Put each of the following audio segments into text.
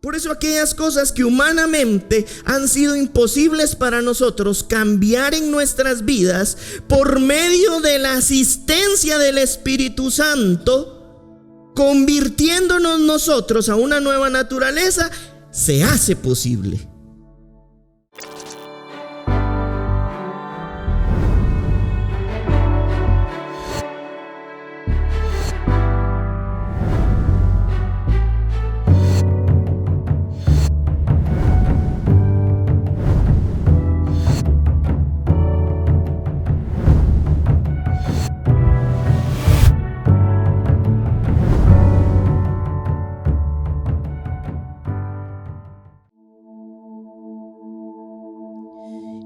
Por eso aquellas cosas que humanamente han sido imposibles para nosotros cambiar en nuestras vidas, por medio de la asistencia del Espíritu Santo, convirtiéndonos nosotros a una nueva naturaleza, se hace posible.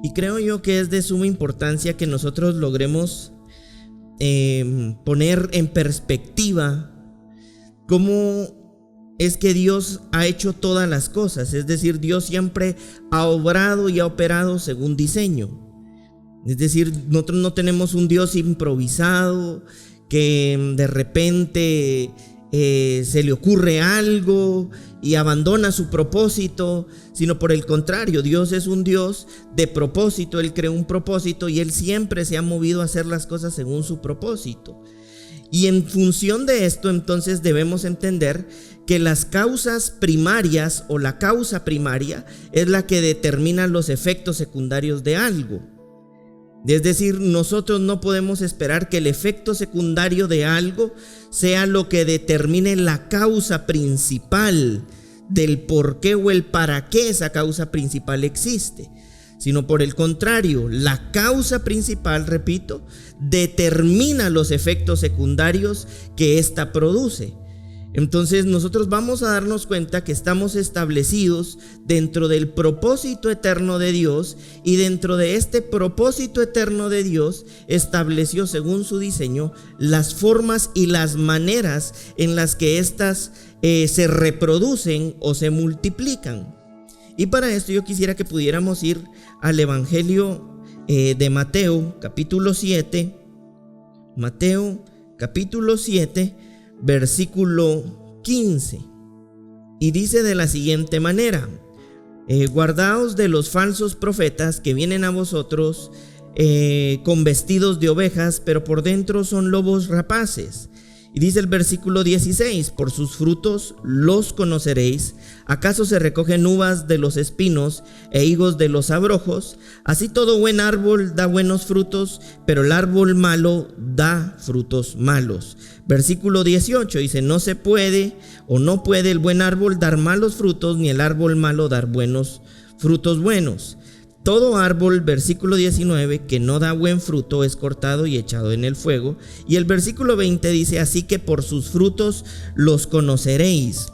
Y creo yo que es de suma importancia que nosotros logremos poner en perspectiva cómo es que Dios ha hecho todas las cosas. Es decir, Dios siempre ha obrado y ha operado según diseño. Es decir, nosotros no tenemos un Dios improvisado que de repente se le ocurre algo y abandona su propósito, sino por el contrario, Dios es un Dios de propósito. Él creó un propósito y Él siempre se ha movido a hacer las cosas según su propósito. Y en función de esto, entonces debemos entender que las causas primarias o la causa primaria es la que determina los efectos secundarios de algo. Es decir, nosotros no podemos esperar que el efecto secundario de algo sea lo que determine la causa principal del por qué o el para qué esa causa principal existe, sino por el contrario, la causa principal, repito, determina los efectos secundarios que ésta produce. Entonces nosotros vamos a darnos cuenta que estamos establecidos dentro del propósito eterno de Dios, y dentro de este propósito eterno de Dios estableció según su diseño las formas y las maneras en las que éstas se reproducen o se multiplican. Y para esto yo quisiera que pudiéramos ir al Evangelio de Mateo capítulo 7, Mateo capítulo 7, versículo 15, y dice de la siguiente manera: guardaos de los falsos profetas que vienen a vosotros con vestidos de ovejas, pero por dentro son lobos rapaces. Y dice el versículo 16: por sus frutos los conoceréis. ¿Acaso se recogen uvas de los espinos e higos de los abrojos? Así todo buen árbol da buenos frutos, pero el árbol malo da frutos malos. Versículo 18 dice: no se puede o no puede el buen árbol dar malos frutos, ni el árbol malo dar buenos frutos buenos. Todo árbol, versículo 19, que no da buen fruto es cortado y echado en el fuego. Y el versículo 20 dice: así que por sus frutos los conoceréis.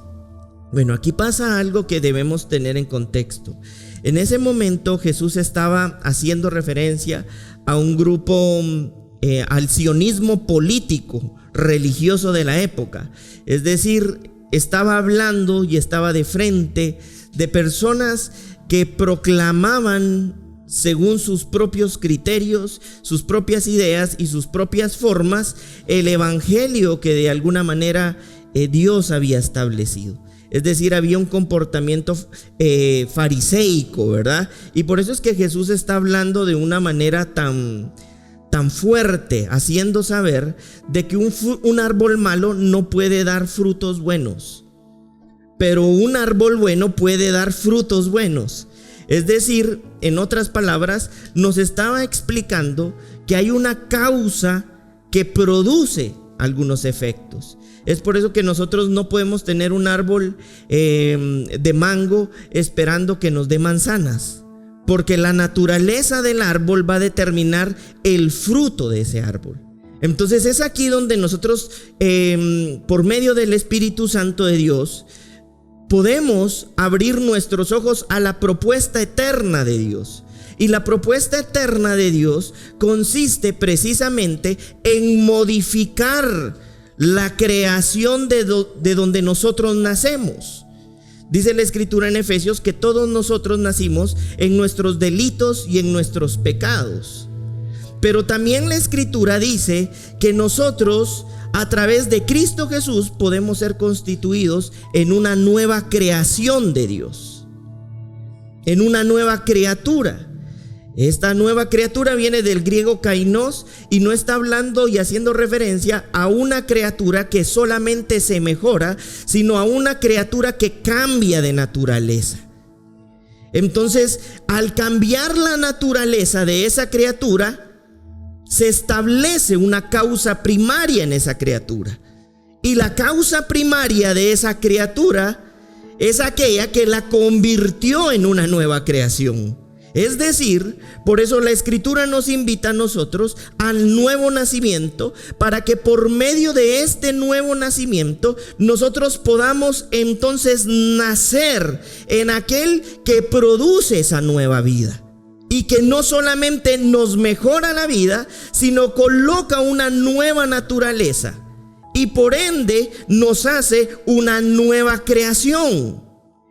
Bueno, aquí pasa algo que debemos tener en contexto. En ese momento Jesús estaba haciendo referencia a un grupo, al sionismo político, religioso de la época. Es decir, estaba hablando y estaba de frente de personas que proclamaban según sus propios criterios, sus propias ideas y sus propias formas el evangelio que de alguna manera Dios había establecido. Es decir, había un comportamiento fariseico, ¿verdad? Y por eso es que Jesús está hablando de una manera tan fuerte, haciendo saber de que un árbol malo no puede dar frutos buenos, pero un árbol bueno puede dar frutos buenos. Es decir, en otras palabras, nos estaba explicando que hay una causa que produce algunos efectos. Es por eso que nosotros no podemos tener un árbol de mango esperando que nos dé manzanas, porque la naturaleza del árbol va a determinar el fruto de ese árbol. Entonces es aquí donde nosotros, por medio del Espíritu Santo de Dios, podemos abrir nuestros ojos a la propuesta eterna de Dios. Y la propuesta eterna de Dios consiste precisamente en modificar la creación de donde nosotros nacemos. Dice la Escritura en Efesios que todos nosotros nacimos en nuestros delitos y en nuestros pecados. Pero también la Escritura dice que nosotros, a través de Cristo Jesús podemos ser constituidos en una nueva creación de Dios, en una nueva criatura. Esta nueva criatura viene del griego kainos y no está hablando y haciendo referencia a una criatura que solamente se mejora, sino a una criatura que cambia de naturaleza. Entonces, al cambiar la naturaleza de esa criatura, se establece una causa primaria en esa criatura. Y la causa primaria de esa criatura es aquella que la convirtió en una nueva creación. Es decir, por eso la Escritura nos invita a nosotros al nuevo nacimiento, para que por medio de este nuevo nacimiento nosotros podamos entonces nacer en aquel que produce esa nueva vida. Y que no solamente nos mejora la vida, sino coloca una nueva naturaleza. Y por ende nos hace una nueva creación.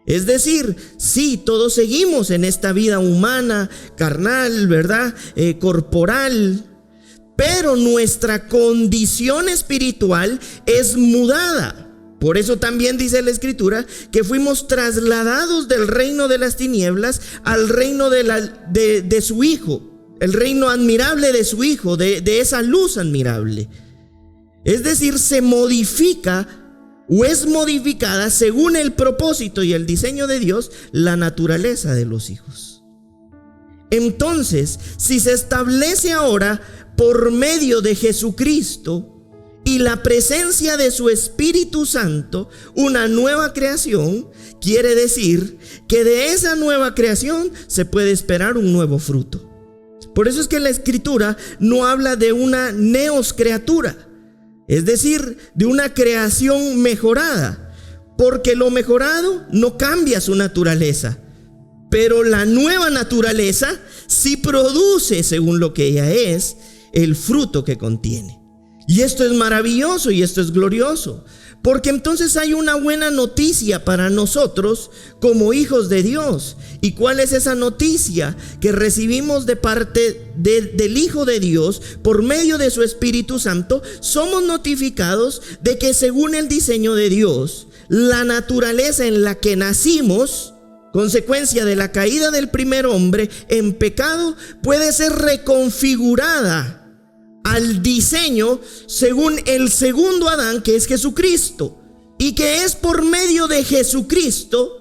Es decir, sí, todos seguimos en esta vida humana, carnal, ¿verdad? Corporal. Pero nuestra condición espiritual es mudada. Por eso también dice la Escritura que fuimos trasladados del reino de las tinieblas al reino de su Hijo, el reino admirable de su Hijo, de esa luz admirable. Es decir, se modifica o es modificada según el propósito y el diseño de Dios la naturaleza de los hijos. Entonces, si se establece ahora por medio de Jesucristo y la presencia de su Espíritu Santo una nueva creación, quiere decir que de esa nueva creación se puede esperar un nuevo fruto. Por eso es que la Escritura no habla de una neos criatura, es decir, de una creación mejorada, porque lo mejorado no cambia su naturaleza, pero la nueva naturaleza sí produce, según lo que ella es, el fruto que contiene. Y esto es maravilloso y esto es glorioso, porque entonces hay una buena noticia para nosotros como hijos de Dios. ¿Y cuál es esa noticia? Que recibimos de parte del Hijo de Dios por medio de su Espíritu Santo. Somos notificados de que según el diseño de Dios, la naturaleza en la que nacimos, consecuencia de la caída del primer hombre en pecado, puede ser reconfigurada al diseño según el segundo Adán, que es Jesucristo, y que es por medio de Jesucristo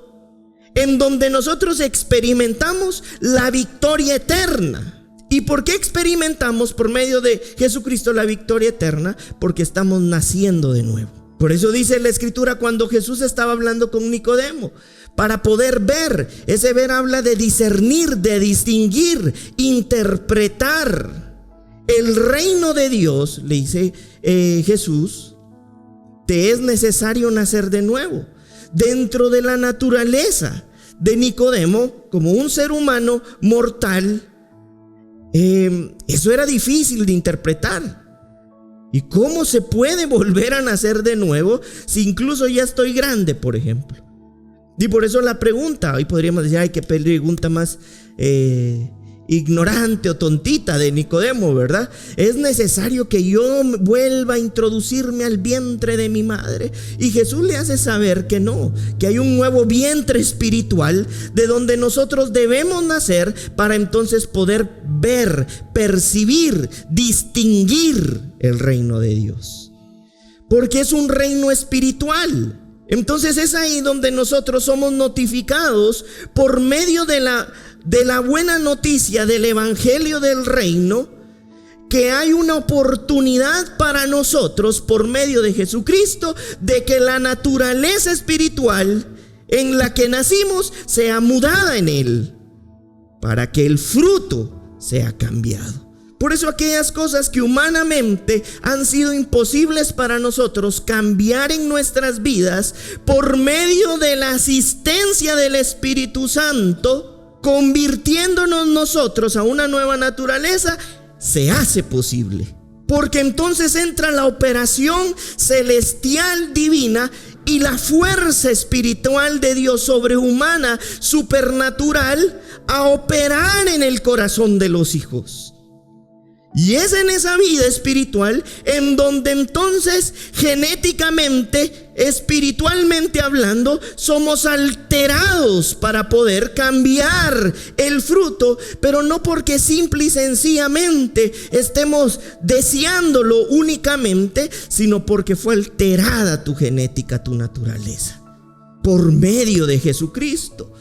en donde nosotros experimentamos la victoria eterna. ¿Y por qué experimentamos por medio de Jesucristo la victoria eterna? Porque estamos naciendo de nuevo. Por eso dice la Escritura cuando Jesús estaba hablando con Nicodemo, para poder ver. Ese ver habla de discernir, de distinguir, interpretar. El reino de Dios, le dice Jesús, te es necesario nacer de nuevo. Dentro de la naturaleza de Nicodemo, como un ser humano mortal, eso era difícil de interpretar. ¿Y cómo se puede volver a nacer de nuevo si incluso ya estoy grande, por ejemplo? Y por eso la pregunta, hoy podríamos decir, ay, qué pregunta más ignorante o tontita de Nicodemo, ¿verdad? ¿Es necesario que yo vuelva a introducirme al vientre de mi madre? Y Jesús le hace saber que no, que hay un nuevo vientre espiritual de donde nosotros debemos nacer para entonces poder ver, percibir, distinguir el reino de Dios. Porque es un reino espiritual. Entonces es ahí donde nosotros somos notificados por medio de la buena noticia del evangelio del reino, que hay una oportunidad para nosotros por medio de Jesucristo de que la naturaleza espiritual en la que nacimos sea mudada en él, para que el fruto sea cambiado. Por eso aquellas cosas que humanamente han sido imposibles para nosotros cambiar en nuestras vidas, por medio de la asistencia del Espíritu Santo, convirtiéndonos nosotros a una nueva naturaleza, se hace posible. Porque entonces entra la operación celestial divina y la fuerza espiritual de Dios sobrehumana, supernatural, a operar en el corazón de los hijos. Y es en esa vida espiritual en donde entonces genéticamente, espiritualmente hablando, somos alterados para poder cambiar el fruto, pero no porque simple y sencillamente estemos deseándolo únicamente, sino porque fue alterada tu genética, tu naturaleza, por medio de Jesucristo,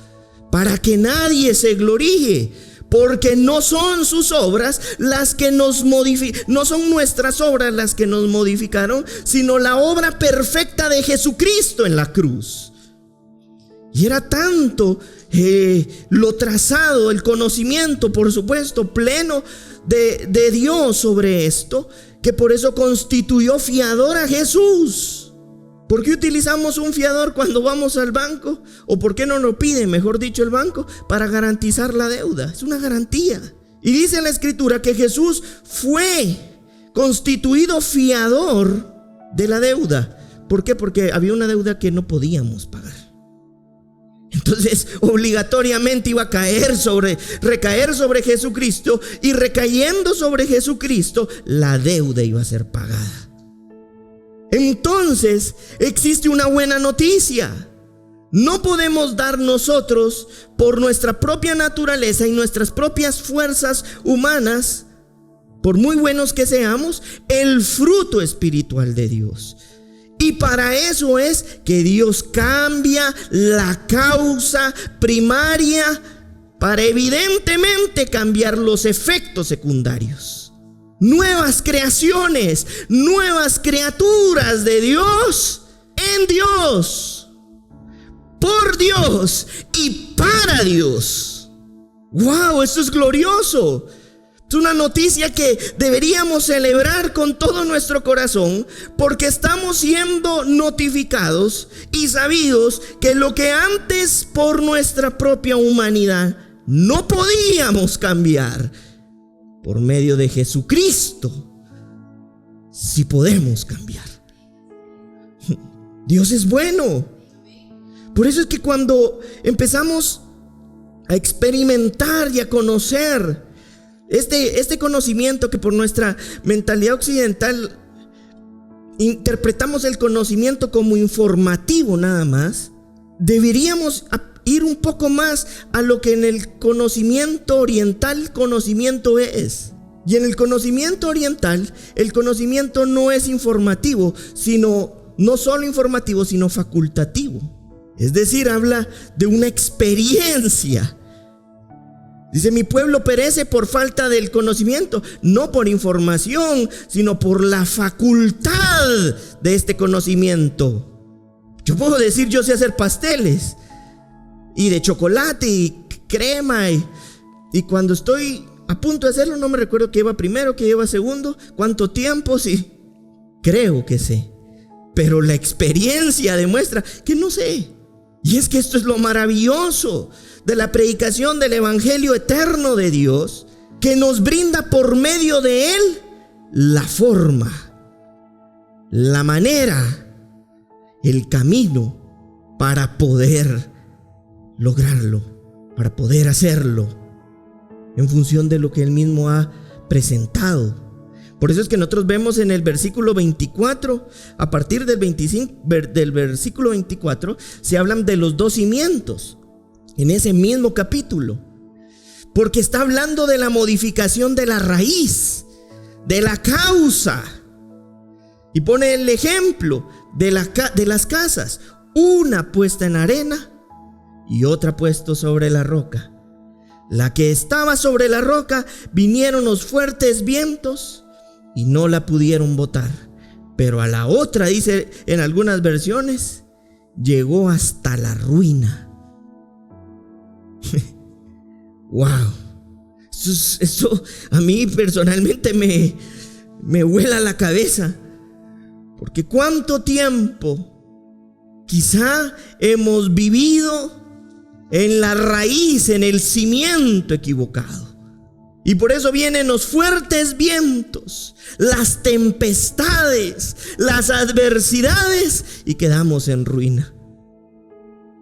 para que nadie se gloríe. Porque no son sus obras las que nos modificaron, no son nuestras obras las que nos modificaron, sino la obra perfecta de Jesucristo en la cruz. Y era tanto lo trazado, el conocimiento, por supuesto, pleno de Dios sobre esto, que por eso constituyó fiador a Jesús. ¿Por qué utilizamos un fiador cuando vamos al banco? ¿O por qué no lo pide, mejor dicho, el banco? Para garantizar la deuda. Es una garantía. Y dice la Escritura que Jesús fue constituido fiador de la deuda. ¿Por qué? Porque había una deuda que no podíamos pagar. Entonces obligatoriamente iba a recaer sobre Jesucristo, y recayendo sobre Jesucristo, la deuda iba a ser pagada. Entonces existe una buena noticia. No podemos dar nosotros, por nuestra propia naturaleza y nuestras propias fuerzas humanas, por muy buenos que seamos, el fruto espiritual de Dios. Y para eso es que Dios cambia la causa primaria para evidentemente cambiar los efectos secundarios. Nuevas creaciones, nuevas criaturas de Dios, en Dios, por Dios y para Dios. ¡Wow! Esto es glorioso. Es una noticia que deberíamos celebrar con todo nuestro corazón, porque estamos siendo notificados y sabidos que lo que antes por nuestra propia humanidad no podíamos cambiar, por medio de Jesucristo sí podemos cambiar. Dios es bueno. Por eso es que cuando empezamos a experimentar y a conocer este conocimiento, que por nuestra mentalidad occidental interpretamos el conocimiento como informativo nada más, deberíamos ir un poco más a lo que en el conocimiento oriental conocimiento es. Y en el conocimiento oriental, el conocimiento no es informativo, no solo informativo, sino facultativo. Es decir, habla de una experiencia. Dice: mi pueblo perece por falta del conocimiento, no por información, sino por la facultad de este conocimiento. Yo puedo decir: yo sé hacer pasteles, y de chocolate y crema, y cuando estoy a punto de hacerlo no me recuerdo qué lleva primero, qué lleva segundo, cuánto tiempo, sí, creo que sé, pero la experiencia demuestra que no sé. Y es que esto es lo maravilloso de la predicación del evangelio eterno de Dios, que nos brinda por medio de él la forma, la manera, el camino para poder lograrlo, para poder hacerlo en función de lo que él mismo ha presentado. Por eso es que nosotros vemos en el versículo 24, a partir del versículo 24, se hablan de los dos cimientos en ese mismo capítulo, porque está hablando de la modificación de la raíz, de la causa, y pone el ejemplo de las casas, una puesta en arena y otra puesta sobre la roca. La que estaba sobre la roca, vinieron los fuertes vientos y no la pudieron botar, pero a la otra, dice en algunas versiones, llegó hasta la ruina. Wow, eso a mí personalmente me vuela la cabeza, porque cuánto tiempo quizá hemos vivido en la raíz, en el cimiento equivocado. Y por eso vienen los fuertes vientos, las tempestades, las adversidades, y quedamos en ruina,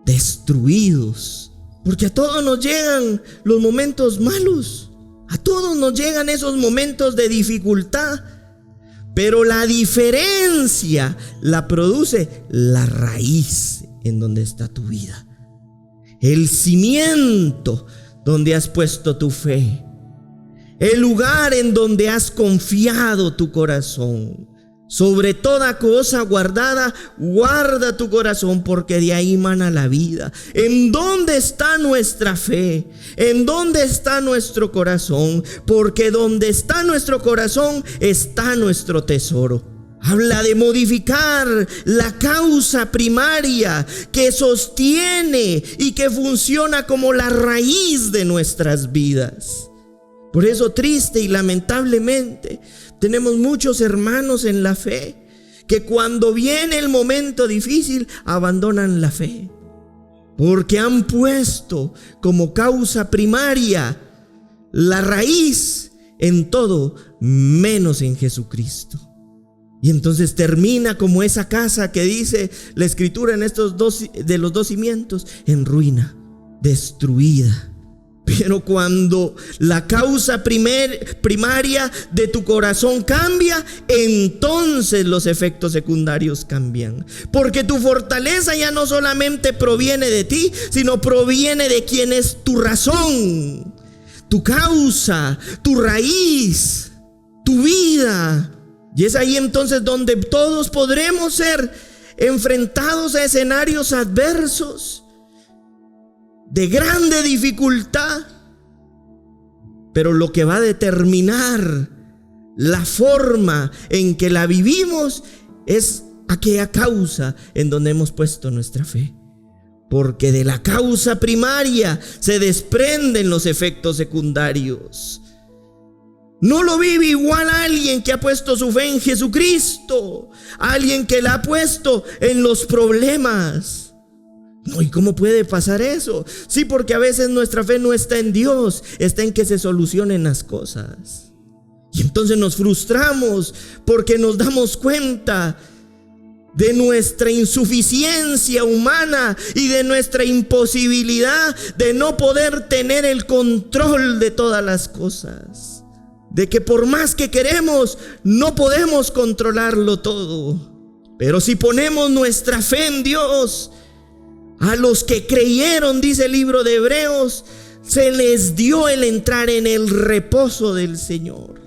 destruidos. Porque a todos nos llegan los momentos malos, A todos nos llegan esos momentos de dificultad, pero la diferencia la produce la raíz en donde está tu vida, el cimiento donde has puesto tu fe, el lugar en donde has confiado tu corazón. Sobre toda cosa guardada, guarda tu corazón, porque de ahí mana la vida. ¿En dónde está nuestra fe? ¿En dónde está nuestro corazón? Porque donde está nuestro corazón está nuestro tesoro. Habla de modificar la causa primaria que sostiene y que funciona como la raíz de nuestras vidas. Por eso, triste y lamentablemente, tenemos muchos hermanos en la fe que cuando viene el momento difícil abandonan la fe, porque han puesto como causa primaria la raíz en todo menos en Jesucristo. Y entonces termina como esa casa que dice la Escritura en estos de los dos cimientos, en ruina, destruida. Pero cuando la causa primaria de tu corazón cambia, entonces los efectos secundarios cambian. Porque tu fortaleza ya no solamente proviene de ti, sino proviene de quien es tu razón, tu causa, tu raíz, tu vida. Y es ahí entonces donde todos podremos ser enfrentados a escenarios adversos, de grande dificultad, pero lo que va a determinar la forma en que la vivimos es aquella causa en donde hemos puesto nuestra fe. Porque de la causa primaria se desprenden los efectos secundarios. No lo vive igual a alguien que ha puesto su fe en Jesucristo, a alguien que la ha puesto en los problemas. No, ¿y cómo puede pasar eso? Sí, porque a veces nuestra fe no está en Dios, está en que se solucionen las cosas. Y entonces nos frustramos porque nos damos cuenta de nuestra insuficiencia humana y de nuestra imposibilidad de no poder tener el control de todas las cosas. De que por más que queremos, no podemos controlarlo todo. Pero si ponemos nuestra fe en Dios, a los que creyeron, dice el libro de Hebreos, se les dio el entrar en el reposo del Señor.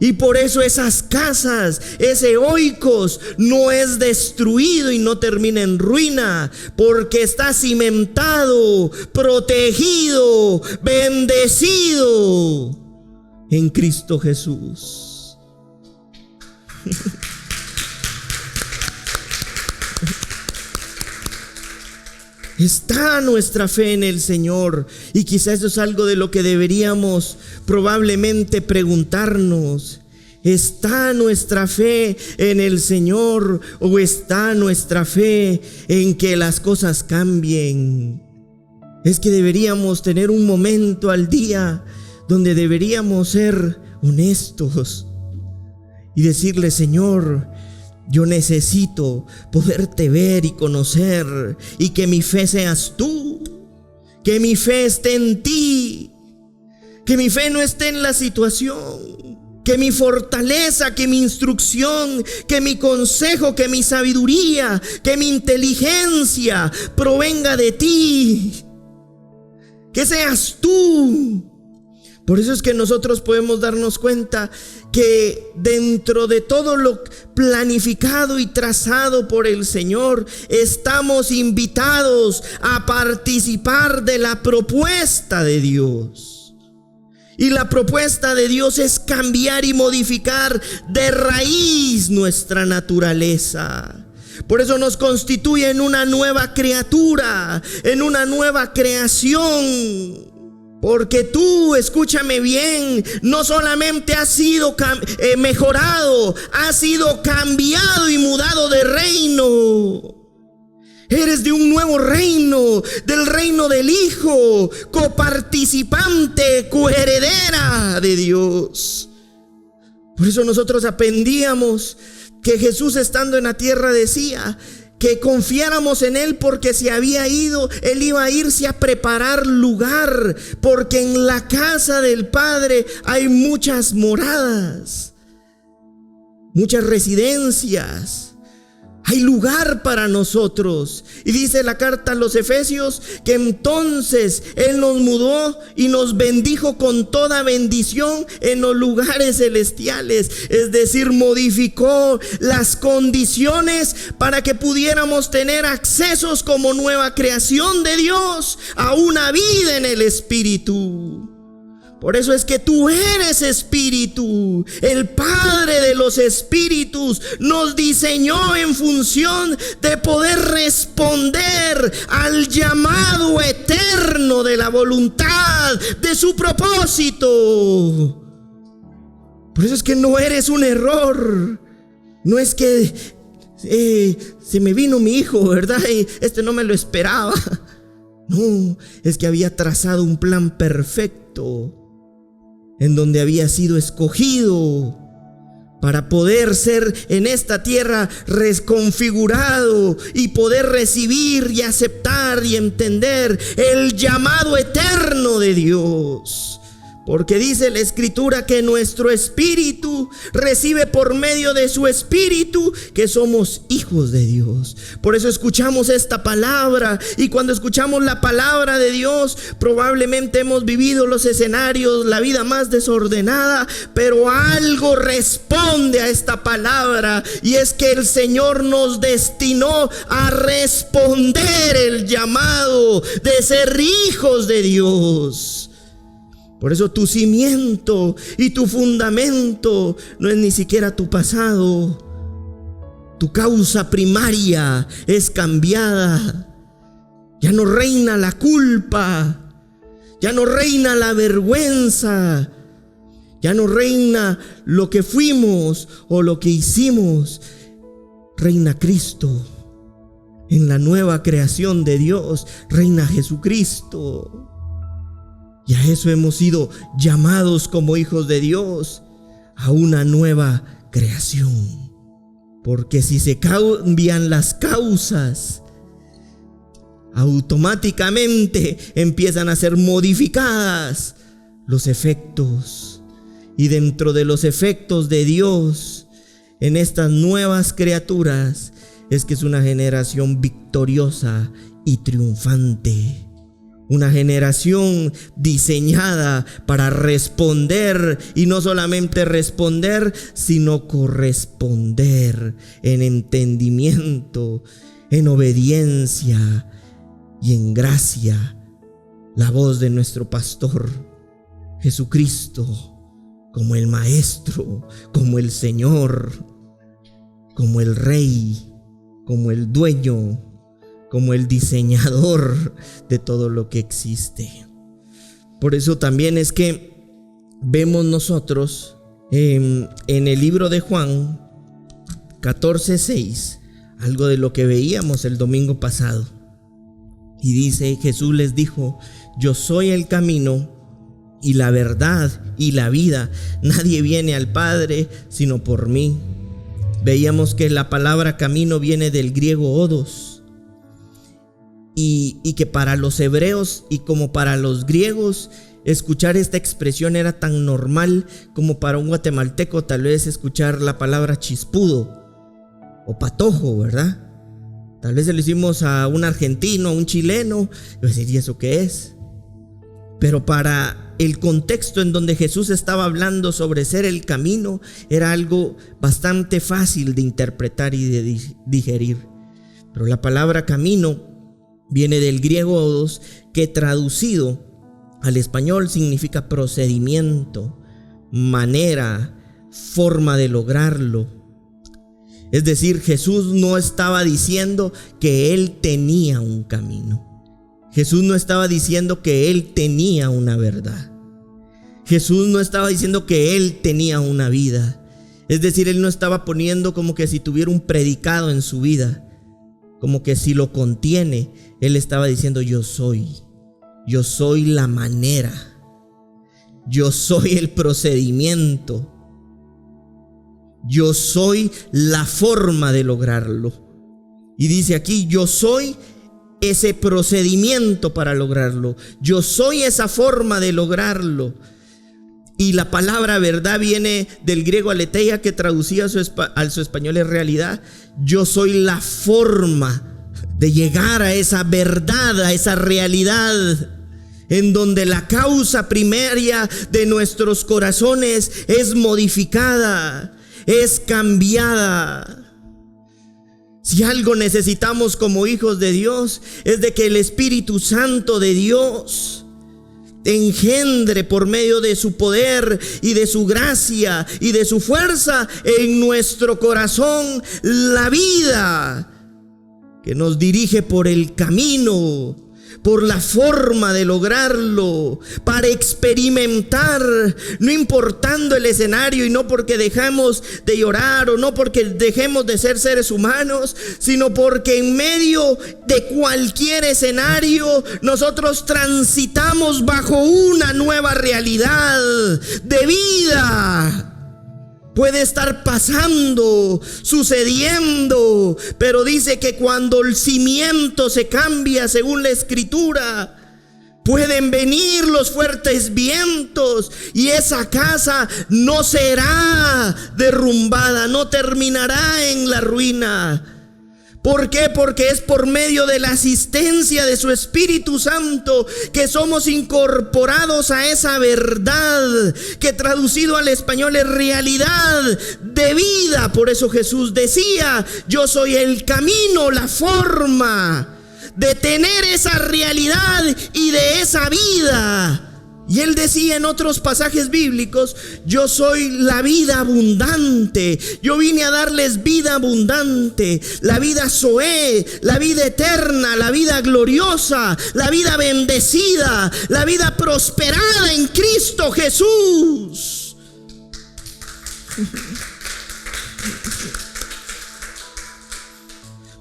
Y por eso esas casas, ese oikos, no es destruido y no termina en ruina, porque está cimentado, protegido, bendecido en Cristo Jesús. Está nuestra fe en el Señor. Y quizás eso es algo de lo que deberíamos probablemente preguntarnos. ¿Está nuestra fe en el Señor o está nuestra fe en que las cosas cambien? Es que deberíamos tener un momento al día donde deberíamos ser honestos y decirle: Señor, yo necesito poderte ver y conocer, y que mi fe seas tú, que mi fe esté en ti, que mi fe no esté en la situación, que mi fortaleza, que mi instrucción, que mi consejo, que mi sabiduría, que mi inteligencia provenga de ti, que seas tú. Por eso es que nosotros podemos darnos cuenta que dentro de todo lo planificado y trazado por el Señor, estamos invitados a participar de la propuesta de Dios. Y la propuesta de Dios es cambiar y modificar de raíz nuestra naturaleza. Por eso nos constituye en una nueva criatura, en una nueva creación. Porque tú, escúchame bien, no solamente has sido mejorado, has sido cambiado y mudado de reino. Eres de un nuevo reino, del reino del Hijo, coparticipante, coheredera de Dios. Por eso nosotros aprendíamos que Jesús, estando en la tierra, decía que confiáramos en Él porque se había ido, Él iba a irse a preparar lugar, porque en la casa del Padre hay muchas moradas, muchas residencias. Hay lugar para nosotros. Y dice la carta a los Efesios que entonces Él nos mudó y nos bendijo con toda bendición en los lugares celestiales. Es decir, modificó las condiciones para que pudiéramos tener accesos como nueva creación de Dios a una vida en el Espíritu. Por eso es que tú eres espíritu. El Padre de los espíritus nos diseñó en función de poder responder al llamado eterno de la voluntad, de su propósito. Por eso es que no eres un error. No es que se me vino mi hijo, ¿verdad? Y no me lo esperaba. No, es que había trazado un plan perfecto en donde había sido escogido para poder ser en esta tierra reconfigurado y poder recibir y aceptar y entender el llamado eterno de Dios. Porque dice la Escritura que nuestro espíritu recibe por medio de su espíritu que somos hijos de Dios. Por eso escuchamos esta palabra, y cuando escuchamos la palabra de Dios, probablemente hemos vivido los escenarios, la vida más desordenada, pero algo responde a esta palabra, y es que el Señor nos destinó a responder el llamado de ser hijos de Dios. Por eso tu cimiento y tu fundamento no es ni siquiera tu pasado. Tu causa primaria es cambiada. Ya no reina la culpa. Ya no reina la vergüenza. Ya no reina lo que fuimos o lo que hicimos. Reina Cristo. En la nueva creación de Dios reina Jesucristo. Y a eso hemos sido llamados como hijos de Dios, a una nueva creación. Porque si se cambian las causas, automáticamente empiezan a ser modificadas los efectos. Y dentro de los efectos de Dios en estas nuevas criaturas es que es una generación victoriosa y triunfante. Una generación diseñada para responder, y no solamente responder, sino corresponder en entendimiento, en obediencia y en gracia. La voz de nuestro pastor Jesucristo, como el Maestro, como el Señor, como el Rey, como el Dueño, como el diseñador de todo lo que existe. Por eso también es que vemos nosotros en el libro de Juan 14:6, algo de lo que veíamos el domingo pasado. Y dice, Jesús les dijo: yo soy el camino y la verdad y la vida. Nadie viene al Padre sino por mí. Veíamos que la palabra camino viene del griego odos. Y que para los hebreos y como para los griegos, escuchar esta expresión era tan normal como para un guatemalteco tal vez escuchar la palabra chispudo o patojo, ¿verdad? Tal vez se lo hicimos a un argentino, a un chileno, y va a decir, ¿y eso qué es? Pero para el contexto en donde Jesús estaba hablando sobre ser el camino, era algo bastante fácil de interpretar y de digerir. Pero la palabra camino viene del griego odos, que traducido al español significa procedimiento, manera, forma de lograrlo. Es decir, Jesús no estaba diciendo que Él tenía un camino. Jesús no estaba diciendo que Él tenía una verdad. Jesús no estaba diciendo que Él tenía una vida. Es decir, Él no estaba poniendo como que si tuviera un predicado en su vida, como que si lo contiene. Él estaba diciendo: yo soy la manera, yo soy el procedimiento, yo soy la forma de lograrlo. Y dice aquí, yo soy ese procedimiento para lograrlo. Yo soy esa forma de lograrlo. Y la palabra verdad viene del griego aletheia, que traducía a su español es realidad. Yo soy la forma de llegar a esa verdad, a esa realidad, en donde la causa primaria de nuestros corazones es modificada, es cambiada. Si algo necesitamos como hijos de Dios, es de que el Espíritu Santo de Dios engendre por medio de su poder y de su gracia y de su fuerza en nuestro corazón la vida que nos dirige por el camino, por la forma de lograrlo, para experimentar, no importando el escenario, y no porque dejamos de llorar o no porque dejemos de ser seres humanos, sino porque en medio de cualquier escenario nosotros transitamos bajo una nueva realidad de vida. Puede estar pasando, sucediendo, pero dice que cuando el cimiento se cambia según la Escritura, pueden venir los fuertes vientos y esa casa no será derrumbada, no terminará en la ruina. ¿Por qué? Porque es por medio de la asistencia de su Espíritu Santo que somos incorporados a esa verdad, que traducido al español es realidad de vida. Por eso Jesús decía, yo soy el camino, la forma de tener esa realidad y de esa vida. Y él decía en otros pasajes bíblicos, yo soy la vida abundante. Yo vine a darles vida abundante, la vida Zoé, la vida eterna, la vida gloriosa, la vida bendecida, la vida prosperada en Cristo Jesús.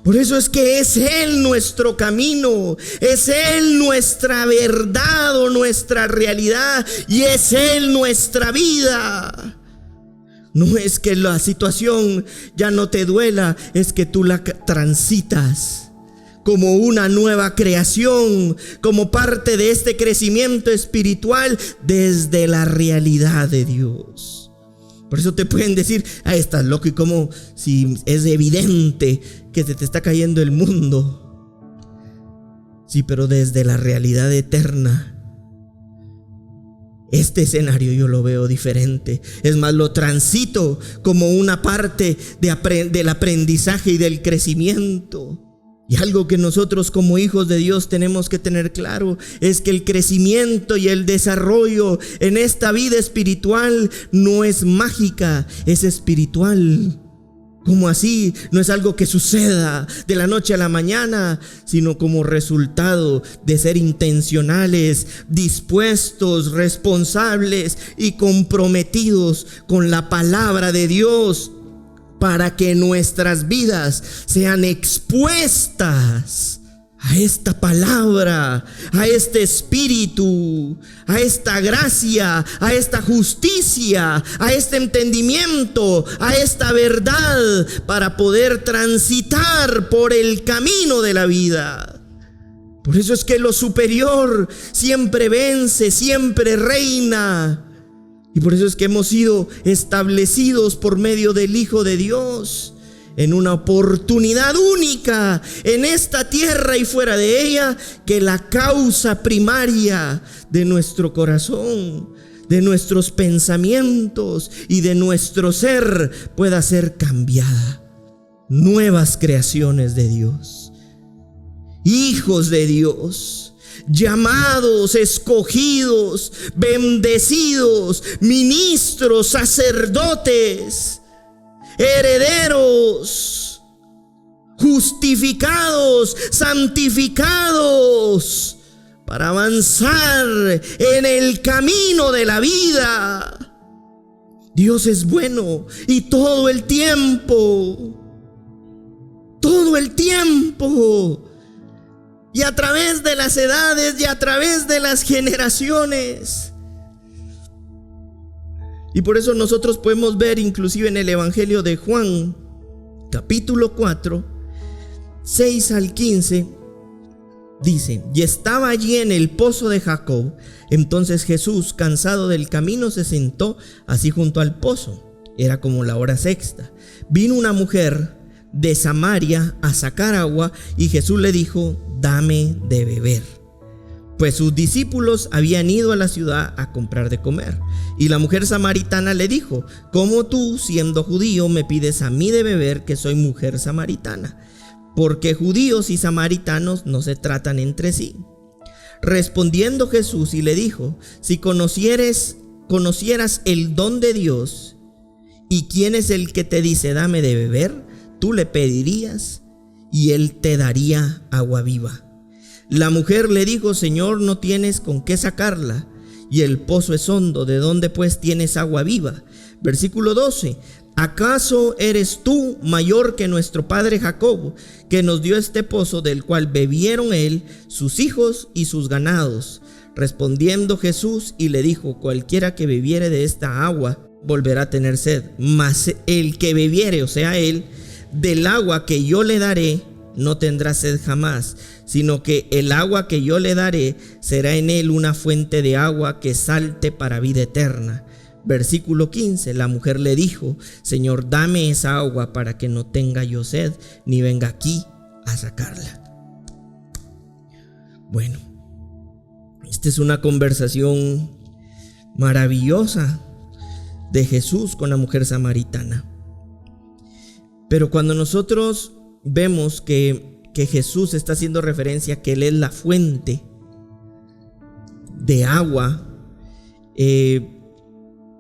Por eso es que es Él nuestro camino, es Él nuestra verdad o nuestra realidad, y es Él nuestra vida. No es que la situación ya no te duela, es que tú la transitas como una nueva creación, como parte de este crecimiento espiritual desde la realidad de Dios. Por eso te pueden decir, estás loco, y como si es evidente que se te está cayendo el mundo. Sí, pero desde la realidad eterna, este escenario yo lo veo diferente. Es más, lo transito como una parte del aprendizaje y del crecimiento. Y algo que nosotros como hijos de Dios tenemos que tener claro es que el crecimiento y el desarrollo en esta vida espiritual no es mágica, es espiritual. ¿Cómo así? No es algo que suceda de la noche a la mañana, sino como resultado de ser intencionales, dispuestos, responsables y comprometidos con la palabra de Dios, para que nuestras vidas sean expuestas a esta palabra, a este espíritu, a esta gracia, a esta justicia, a este entendimiento, a esta verdad, para poder transitar por el camino de la vida. Por eso es que lo superior siempre vence, siempre reina. Y por eso es que hemos sido establecidos por medio del Hijo de Dios en una oportunidad única en esta tierra y fuera de ella, que la causa primaria de nuestro corazón, de nuestros pensamientos y de nuestro ser pueda ser cambiada. Nuevas creaciones de Dios, hijos de Dios, llamados, escogidos, bendecidos, ministros, sacerdotes, herederos, justificados, santificados, para avanzar en el camino de la vida. Dios es bueno y todo el tiempo, y a través de las edades y a través de las generaciones. Y por eso nosotros podemos ver inclusive en el Evangelio de Juan, capítulo 4, 6 al 15 dice: y estaba allí en el pozo de Jacob. Entonces Jesús, cansado del camino, se sentó así junto al pozo. Era como la hora sexta. Vino una mujer de Samaria a sacar agua, y Jesús le dijo: dame de beber. Pues sus discípulos habían ido a la ciudad a comprar de comer. Y la mujer samaritana le dijo: ¿cómo tú, siendo judío, me pides a mí de beber, que soy mujer samaritana? Porque judíos y samaritanos no se tratan entre sí. Respondiendo Jesús y le dijo: si conocieras el don de Dios, y quién es el que te dice dame de beber, tú le pedirías y él te daría agua viva. La mujer le dijo: Señor, no tienes con qué sacarla, y el pozo es hondo. ¿De dónde pues tienes agua viva? Versículo 12. ¿Acaso eres tú mayor que nuestro padre Jacob, que nos dio este pozo, del cual bebieron él, sus hijos y sus ganados? Respondiendo Jesús y le dijo: cualquiera que bebiere de esta agua volverá a tener sed, mas el que bebiere, o sea él, del agua que yo le daré, no tendrá sed jamás, sino que el agua que yo le daré será en él una fuente de agua que salte para vida eterna. Versículo 15. La mujer le dijo: Señor, dame esa agua para que no tenga yo sed, ni venga aquí a sacarla. Bueno, esta es una conversación maravillosa de Jesús con la mujer samaritana. Pero cuando nosotros vemos que Jesús está haciendo referencia a que Él es la fuente de agua,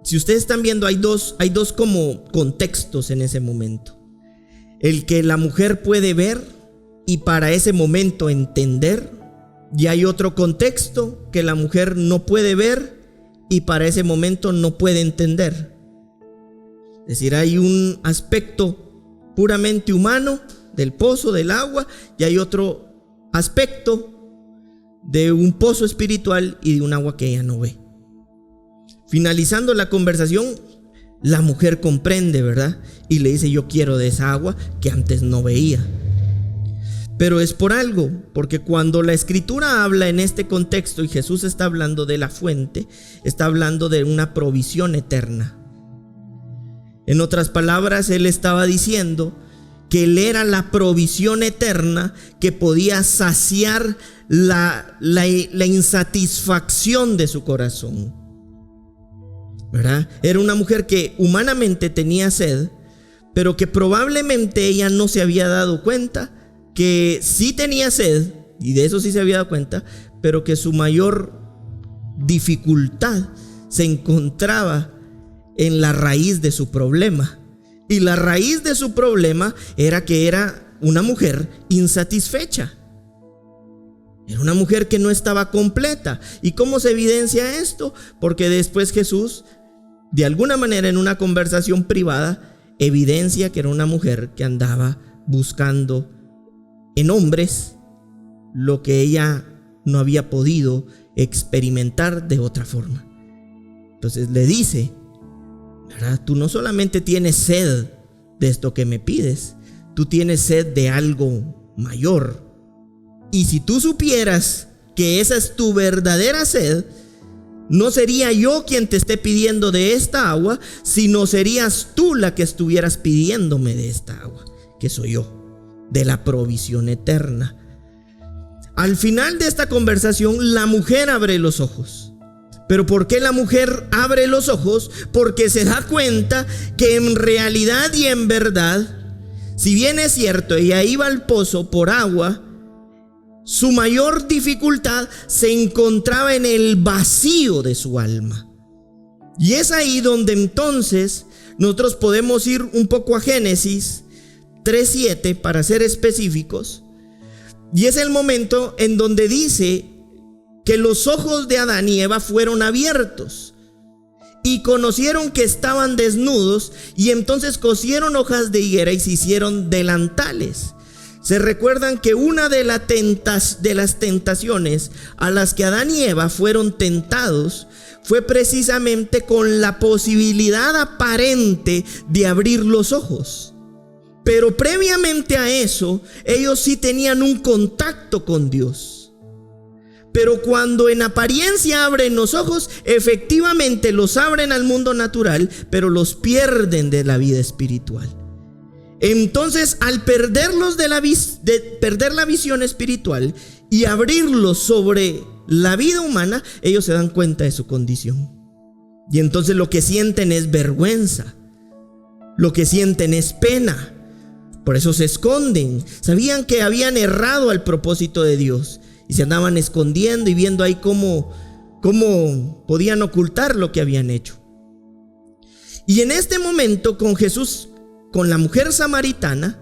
si ustedes están viendo, hay dos como contextos en ese momento. El que la mujer puede ver y para ese momento entender, y hay otro contexto que la mujer no puede ver y para ese momento no puede entender. Es decir, hay un aspecto puramente humano del pozo, del agua, y hay otro aspecto de un pozo espiritual y de un agua que ella no ve. Finalizando la conversación, la mujer comprende, ¿verdad? Y le dice: yo quiero de esa agua que antes no veía. Pero es por algo, porque cuando la escritura habla en este contexto y Jesús está hablando de la fuente, está hablando de una provisión eterna. En otras palabras, Él estaba diciendo que Él era la provisión eterna que podía saciar la insatisfacción de su corazón, ¿verdad? Era una mujer que humanamente tenía sed, pero que probablemente ella no se había dado cuenta que sí tenía sed, y de eso sí se había dado cuenta, pero que su mayor dificultad se encontraba en la raíz de su problema. Y la raíz de su problema era que era una mujer insatisfecha. Era una mujer que no estaba completa. ¿Y cómo se evidencia esto? Porque después Jesús, de alguna manera en una conversación privada, evidencia que era una mujer que andaba buscando en hombres lo que ella no había podido experimentar de otra forma. Entonces le dice: ¿verdad? Tú no solamente tienes sed de esto que me pides, tú tienes sed de algo mayor. Y si tú supieras que esa es tu verdadera sed, no sería yo quien te esté pidiendo de esta agua, sino serías tú la que estuvieras pidiéndome de esta agua, que soy yo, de la provisión eterna. Al final de esta conversación, la mujer abre los ojos. ¿Pero por qué la mujer abre los ojos? Porque se da cuenta que en realidad y en verdad, si bien es cierto, ella iba al pozo por agua, su mayor dificultad se encontraba en el vacío de su alma. Y es ahí donde entonces nosotros podemos ir un poco a Génesis 3:7 para ser específicos. Y es el momento en donde dice que los ojos de Adán y Eva fueron abiertos y conocieron que estaban desnudos, y entonces cosieron hojas de higuera y se hicieron delantales. Se recuerdan que una de las tentaciones a las que Adán y Eva fueron tentados fue precisamente con la posibilidad aparente de abrir los ojos. Pero previamente a eso, ellos sí tenían un contacto con Dios. Pero cuando en apariencia abren los ojos, efectivamente los abren al mundo natural, pero los pierden de la vida espiritual. Entonces, al perderlos perder la visión espiritual y abrirlos sobre la vida humana, ellos se dan cuenta de su condición. Y entonces lo que sienten es vergüenza, lo que sienten es pena. Por eso se esconden. Sabían que habían errado al propósito de Dios y se andaban escondiendo y viendo ahí cómo podían ocultar lo que habían hecho. Y en este momento con Jesús, con la mujer samaritana,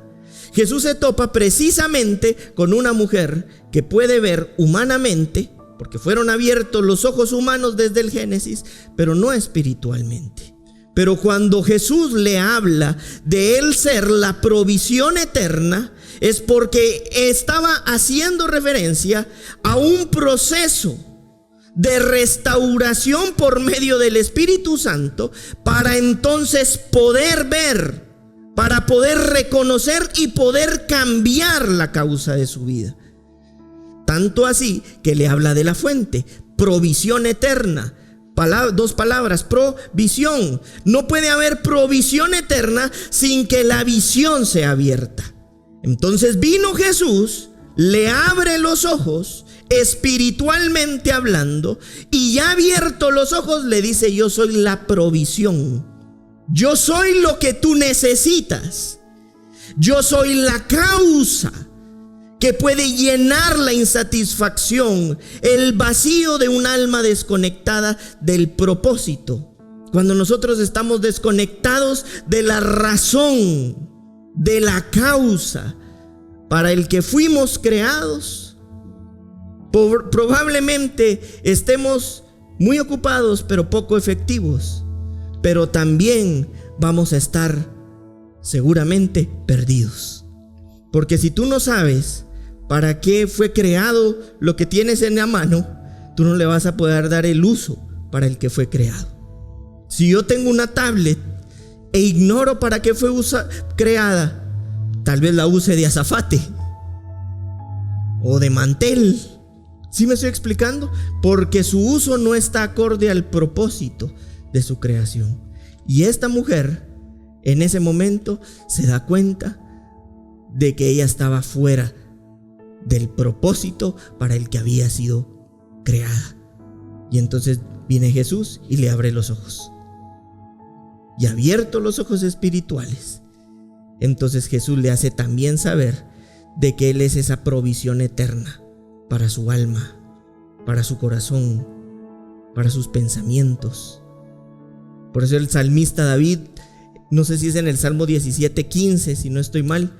Jesús se topa precisamente con una mujer que puede ver humanamente, porque fueron abiertos los ojos humanos desde el Génesis, pero no espiritualmente. Pero cuando Jesús le habla de él ser la provisión eterna, es porque estaba haciendo referencia a un proceso de restauración por medio del Espíritu Santo, para entonces poder ver, para poder reconocer y poder cambiar la causa de su vida. Tanto así que le habla de la fuente, provisión eterna. Dos palabras, provisión. No puede haber provisión eterna sin que la visión sea abierta. Entonces vino Jesús, le abre los ojos, espiritualmente hablando, y ya abierto los ojos le dice: yo soy la provisión. Yo soy lo que tú necesitas. Yo soy la causa que puede llenar la insatisfacción, el vacío de un alma desconectada del propósito. Cuando nosotros estamos desconectados de la razón, de la causa para el que fuimos creados, probablemente estemos muy ocupados pero poco efectivos. Pero también vamos a estar seguramente perdidos. Porque si tú no sabes para qué fue creado lo que tienes en la mano, tú no le vas a poder dar el uso para el que fue creado. Si yo tengo una tablet e ignoro para qué fue creada, tal vez la use de azafate o de mantel. ¿Sí me estoy explicando? Porque su uso no está acorde al propósito de su creación. Y esta mujer en ese momento se da cuenta de que ella estaba fuera del propósito para el que había sido creada. Y entonces viene Jesús y le abre los ojos. Y abierto los ojos espirituales, entonces Jesús le hace también saber de que Él es esa provisión eterna para su alma, para su corazón, para sus pensamientos. Por eso el salmista David, no sé si es en el Salmo 17:15, si no estoy mal,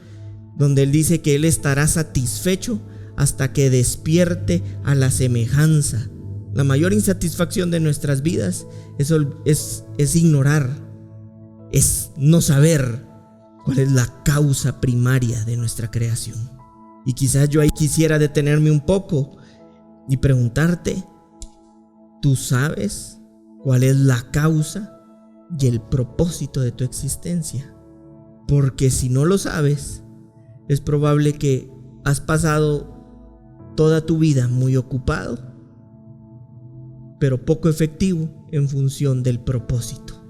donde él dice que Él estará satisfecho hasta que despierte a la semejanza. La mayor insatisfacción de nuestras vidas es ignorar, es no saber cuál es la causa primaria de nuestra creación. Y quizás yo ahí quisiera detenerme un poco y preguntarte: ¿tú sabes cuál es la causa y el propósito de tu existencia? Porque si no lo sabes, es probable que has pasado toda tu vida muy ocupado, pero poco efectivo en función del propósito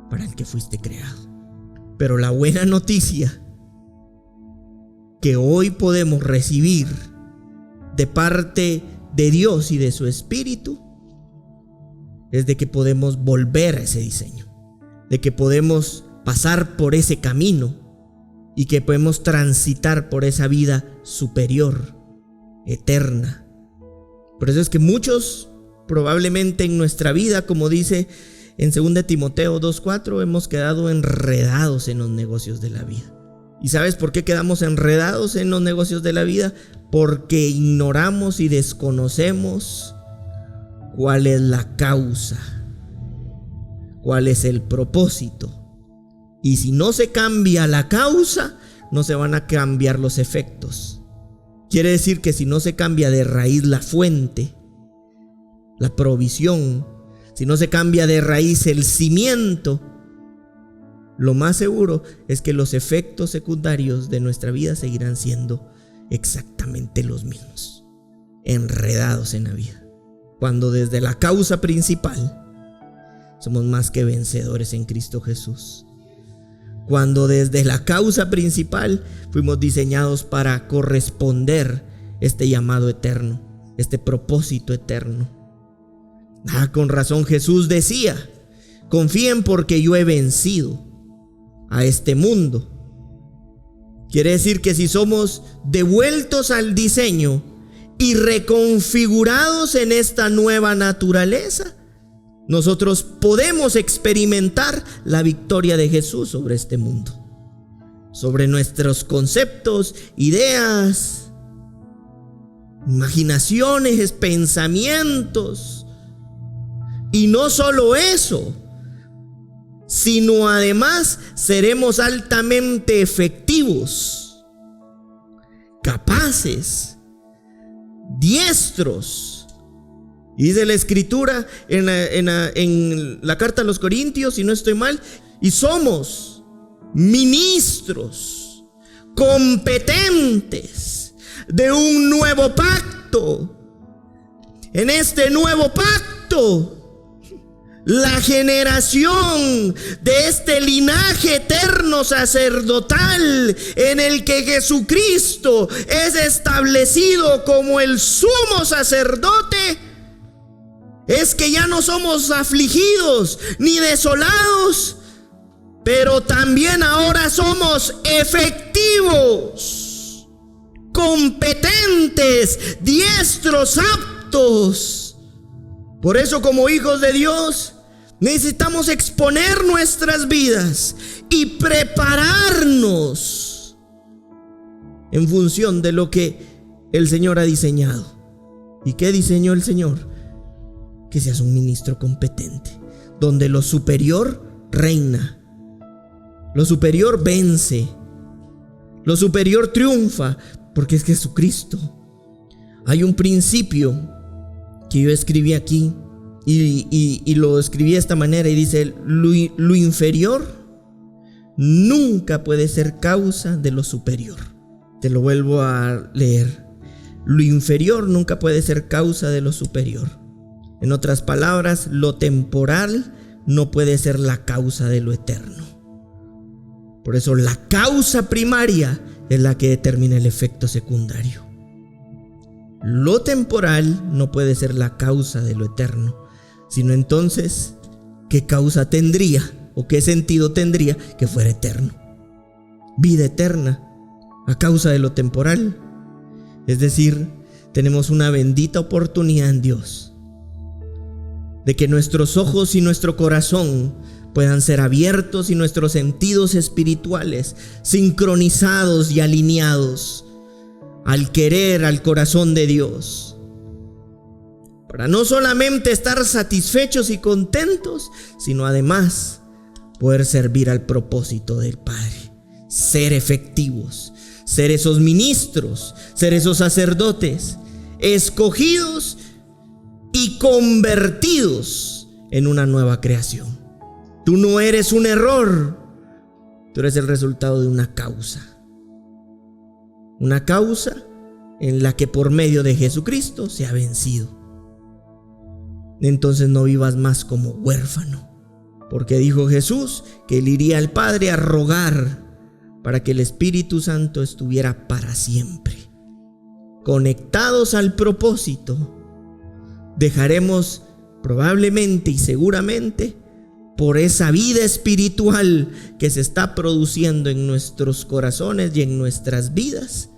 para el que fuiste creado. Pero la buena noticia que hoy podemos recibir de parte de Dios y de su Espíritu es de que podemos volver a ese diseño, de que podemos pasar por ese camino y que podemos transitar por esa vida superior, eterna. Por eso es que muchos probablemente en nuestra vida, como dice en 2 Timoteo 2:4, hemos quedado enredados en los negocios de la vida. ¿Y sabes por qué quedamos enredados en los negocios de la vida? Porque ignoramos y desconocemos cuál es la causa, cuál es el propósito. Y si no se cambia la causa, no se van a cambiar los efectos. Quiere decir que si no se cambia de raíz la fuente, la provisión, si no se cambia de raíz el cimiento, lo más seguro es que los efectos secundarios de nuestra vida seguirán siendo exactamente los mismos, enredados en la vida. Cuando desde la causa principal somos más que vencedores en Cristo Jesús. Cuando desde la causa principal fuimos diseñados para corresponder este llamado eterno, este propósito eterno. Con razón Jesús decía: confíen porque yo he vencido a este mundo. Quiere decir que si somos devueltos al diseño y reconfigurados en esta nueva naturaleza, nosotros podemos experimentar la victoria de Jesús sobre este mundo, sobre nuestros conceptos, ideas, imaginaciones, pensamientos. Y no solo eso, sino además seremos altamente efectivos, capaces, diestros. Y dice la Escritura en la carta a los Corintios, si no estoy mal, y somos ministros competentes de un nuevo pacto. En este nuevo pacto, la generación de este linaje eterno sacerdotal en el que Jesucristo es establecido como el sumo sacerdote, es que ya no somos afligidos ni desolados, pero también ahora somos efectivos, competentes, diestros, aptos. Por eso, como hijos de Dios, necesitamos exponer nuestras vidas y prepararnos en función de lo que el Señor ha diseñado. ¿Y qué diseñó el Señor? Que seas un ministro competente, donde lo superior reina, lo superior vence, lo superior triunfa, porque es Jesucristo. Hay un principio que yo escribí aquí y lo escribí de esta manera, y dice: lo inferior nunca puede ser causa de lo superior. Te lo vuelvo a leer: lo inferior nunca puede ser causa de lo superior. En otras palabras, lo temporal no puede ser la causa de lo eterno. Por eso la causa primaria es la que determina el efecto secundario. Lo temporal no puede ser la causa de lo eterno, sino entonces, ¿qué causa tendría o qué sentido tendría que fuera eterno? Vida eterna a causa de lo temporal. Es decir, tenemos una bendita oportunidad en Dios de que nuestros ojos y nuestro corazón puedan ser abiertos y nuestros sentidos espirituales sincronizados y alineados al querer, al corazón de Dios, para no solamente estar satisfechos y contentos, sino además poder servir al propósito del Padre, ser efectivos, ser esos ministros, ser esos sacerdotes escogidos y convertidos en una nueva creación. Tú no eres un error, tú eres el resultado de una causa. Una causa en la que por medio de Jesucristo se ha vencido. Entonces no vivas más como huérfano, porque dijo Jesús que él iría al Padre a rogar para que el Espíritu Santo estuviera para siempre. Conectados al propósito, dejaremos probablemente y seguramente, por esa vida espiritual que se está produciendo en nuestros corazones y en nuestras vidas,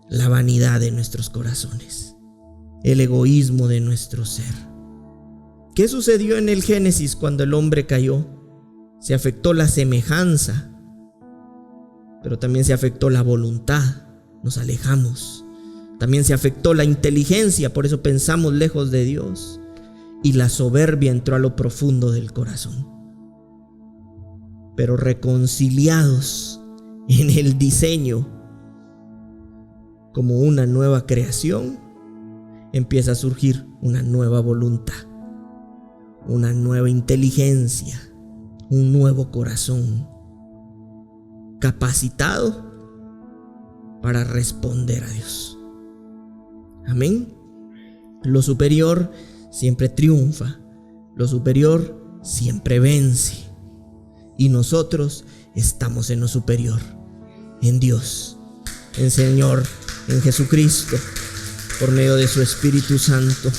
la vanidad de nuestros corazones, el egoísmo de nuestro ser. ¿Qué sucedió en el Génesis cuando el hombre cayó? Se afectó la semejanza, pero también se afectó la voluntad, nos alejamos. También se afectó la inteligencia, por eso pensamos lejos de Dios, y la soberbia entró a lo profundo del corazón. Pero reconciliados en el diseño como una nueva creación, empieza a surgir una nueva voluntad, una nueva inteligencia, un nuevo corazón, capacitado para responder a Dios. Amén. Lo superior siempre triunfa. Lo superior siempre vence. Y nosotros estamos en lo superior, en Dios, en Señor, en Jesucristo, por medio de su Espíritu Santo.